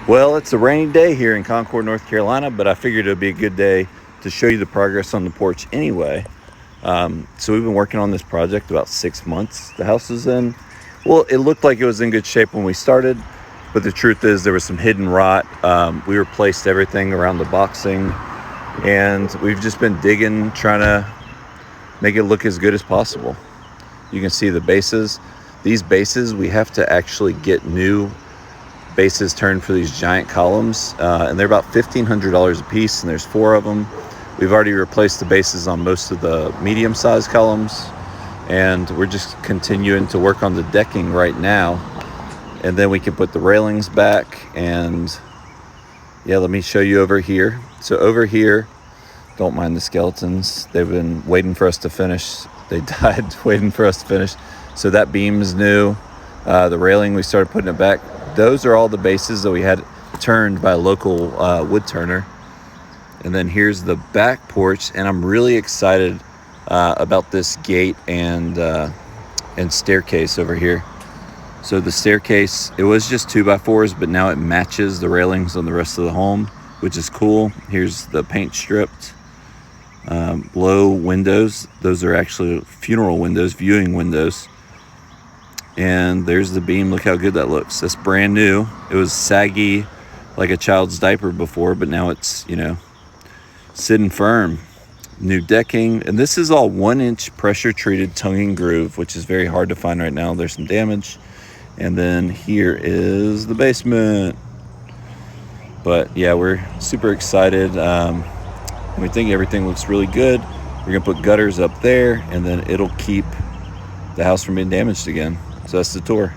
Well, it's a rainy day here in Concord, North Carolina, but I figured it would be a good day to show you the progress on the porch anyway. So we've been working on this project about 6 months. The house is well, it looked like it was in good shape when we started, but the truth is there was some hidden rot. We replaced everything around the boxing, and we've just been digging, trying to make it look as good as possible. You can see the bases. These bases, we have to actually get new bases turned for these giant columns, and they're about $1,500 a piece, and there's 4 of them. We've already replaced the bases on most of the medium-sized columns, and we're just continuing to work on the decking right now, and then we can put the railings back. And yeah, let me show you over here. So over here, don't mind the skeletons, they've been waiting for us to finish. They died waiting for us to finish. So that beam is new. The railing, we started putting it back. Those are all the bases that we had turned by a local wood turner. And then here's the back porch, and I'm really excited about this gate and staircase over here. So the staircase, it was just 2x4s, but now it matches the railings on the rest of the home, which is cool. Here's the paint stripped. Low windows, those are actually funeral windows, viewing windows. And there's the beam. Look how good that looks. That's brand new. It was saggy like a child's diaper before, but now it's, sitting firm. New decking. And this is all 1-inch pressure treated tongue and groove, which is very hard to find right now. There's some damage. And then here is the basement. But yeah, we're super excited. We think everything looks really good. We're gonna put gutters up there, and then it'll keep the house from being damaged again. So that's the tour.